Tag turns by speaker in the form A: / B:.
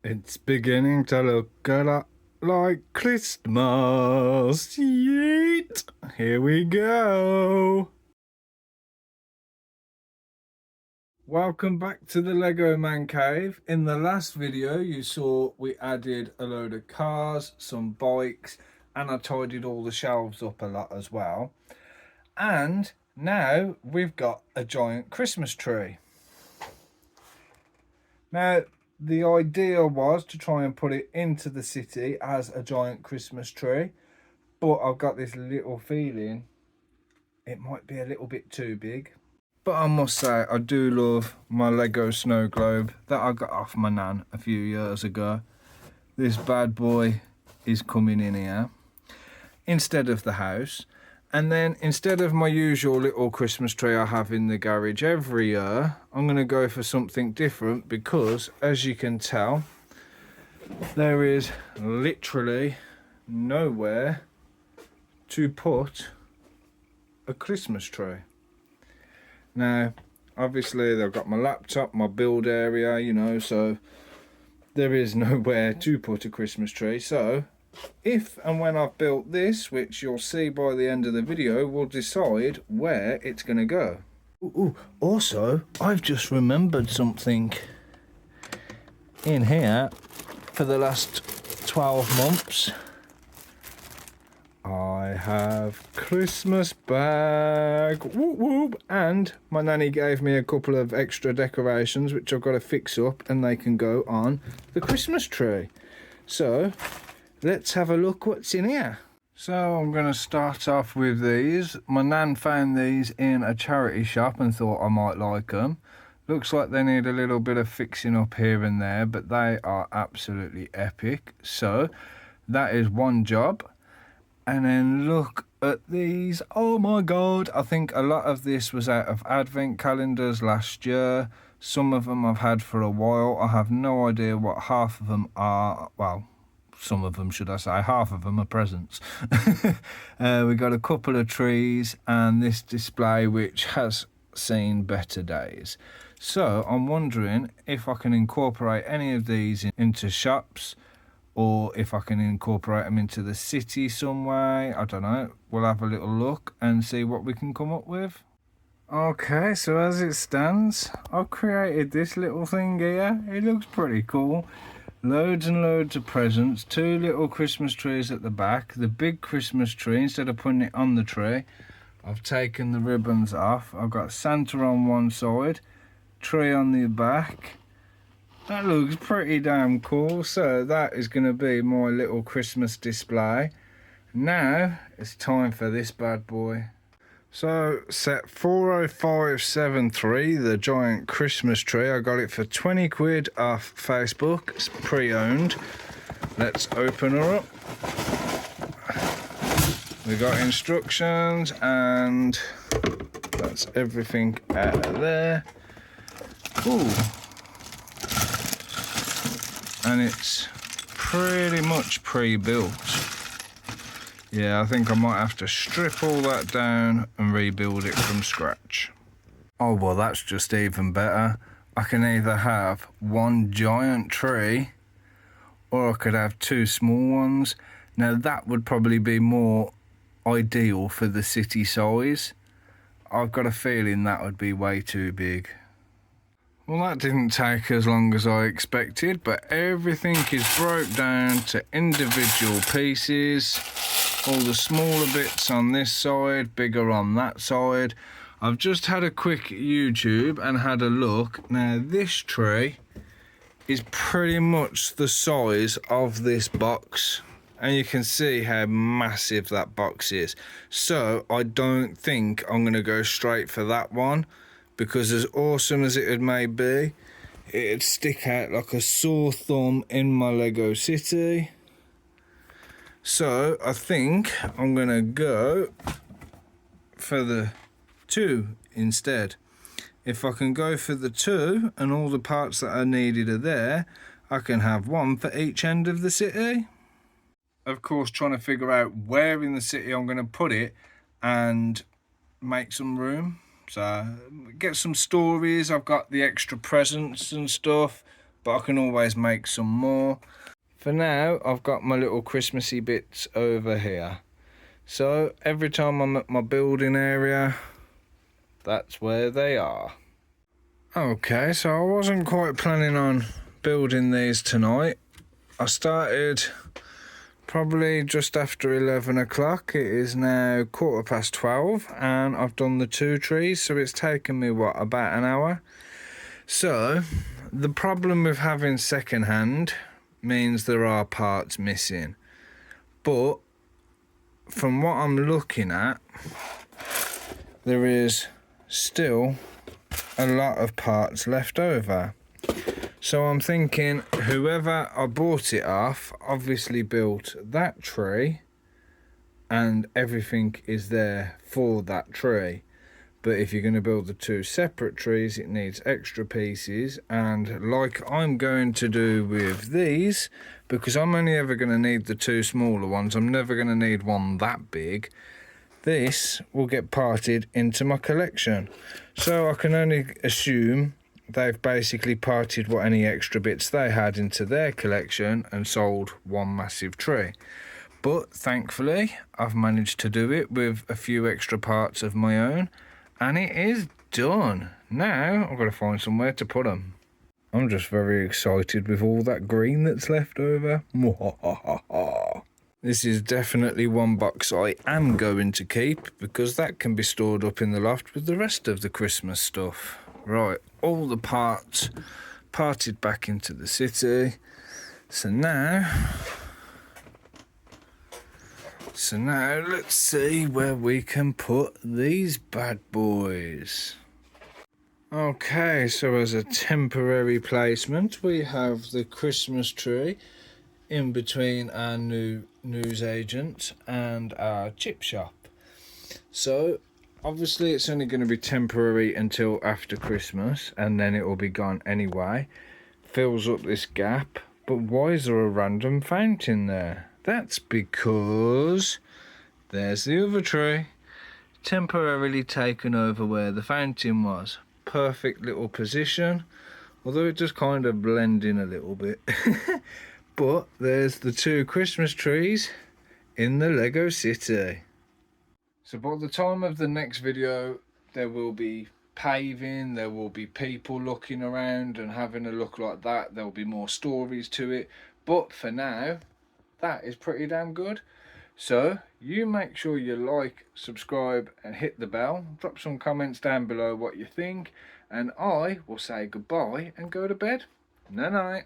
A: It's beginning to look a lot like Christmas. Yeet! Here we go. Welcome back to the Lego Man Cave. In the last video you saw we added a load of cars, some bikes, and I tidied all the shelves up a lot as well. And now we've got a giant Christmas tree. Now, the idea was to try and put it into the city as a giant Christmas tree, but I've got this little feeling it might be a little bit too big. But I must say, I do love my Lego snow globe that I got off my nan a few years ago. This bad boy is coming in here instead of the house. And then instead of my usual little Christmas tree I have in the garage every year, I'm going to go for something different because, as you can tell, there is literally nowhere to put a Christmas tree. Now, obviously I've got my laptop, my build area, you know, so there is nowhere to put a Christmas tree. So if and when I've built this, which you'll see by the end of the video, we'll decide where it's going to go. Ooh, also, I've just remembered something in here. For the last 12 months, I have Christmas bag, whoop whoop, and my nanny gave me a couple of extra decorations which I've got to fix up and they can go on the Christmas tree. So let's have a look what's in here. So I'm going to start off with these. My nan found these in a charity shop and thought I might like them. Looks like they need a little bit of fixing up here and there, but they are absolutely epic. So that is one job. And then look at these. Oh my god, I think a lot of this was out of advent calendars last year. Some of them I've had for a while. I have no idea what half of them are. Well, some of them, should I say. Half of them are presents. We got a couple of trees and this display which has seen better days. So I'm wondering if I can incorporate any of these into shops, or if I can incorporate them into the city some way. I don't know. We'll have a little look and see what we can come up with. Okay, so as it stands, I've created this little thing here. It looks pretty cool. Loads and loads of presents. Two little Christmas trees at the back. The big Christmas tree, instead of putting it on the tree, I've taken the ribbons off. I've got Santa on one side, tree on the back. That looks pretty damn cool. So that is going to be my little Christmas display. Now it's time for this bad boy. So set 40573, the giant Christmas tree. I got it for 20 quid off Facebook. It's pre-owned. Let's open her up. We got instructions and that's everything out of there. Ooh. And it's pretty much pre-built. Yeah, I think I might have to strip all that down and rebuild it from scratch. Oh, well, that's just even better. I can either have one giant tree or I could have two small ones. Now, that would probably be more ideal for the city size. I've got a feeling that would be way too big. Well, that didn't take as long as I expected, but everything is broke down to individual pieces. All the smaller bits on this side, bigger on that side. I've just had a quick YouTube and had a look. Now, this tree is pretty much the size of this box. And you can see how massive that box is. So I don't think I'm going to go straight for that one, because as awesome as it may be, it'd stick out like a sore thumb in my Lego city. So I think I'm going to go for the two instead. If I can go for the two and all the parts that are needed are there, I can have one for each end of the city. Of course, trying to figure out where in the city I'm going to put it and make some room. So get some stories. I've got the extra presents and stuff. but I can always make some more. For now, I've got my little Christmassy bits over here. So every time I'm at my building area, that's where they are. Okay, so I wasn't quite planning on building these tonight. I started probably just after 11 o'clock. It is now 12:15 and I've done the 2 trees, so it's taken me, what, about an hour? So the problem with having second-hand means there are parts missing. But from what I'm looking at, there is still a lot of parts left over. So I'm thinking whoever I bought it off obviously built that tree and everything is there for that tree. But if you're going to build the 2 separate trees, it needs extra pieces, and like I'm going to do with these, because I'm only ever going to need the 2 smaller ones, I'm never going to need one that big, this will get parted into my collection. So I can only assume they've basically parted what any extra bits they had into their collection and sold one massive tree. But thankfully I've managed to do it with a few extra parts of my own, and it is done. Now I've got to find somewhere to put them. I'm just very excited with all that green that's left over. This is definitely one box I am going to keep, because that can be stored up in the loft with the rest of the Christmas stuff. Right, all the parts parted back into the city. So now let's see where we can put these bad boys. Okay, so as a temporary placement, we have the Christmas tree in between our new newsagent and our chip shop. So obviously it's only going to be temporary until after Christmas, and then it will be gone anyway. Fills up this gap. But why is there a random fountain there? That's because there's the other tree, temporarily taken over where the fountain was. Perfect little position, although it does kind of blend in a little bit. But there's the 2 Christmas trees in the Lego City. So by the time of the next video, there will be paving, there will be people looking around and having a look like that. There will be more stories to it. But for now, that is pretty damn good. So you make sure you like, subscribe and hit the bell. Drop some comments down below what you think, and I will say goodbye and go to bed. Night night.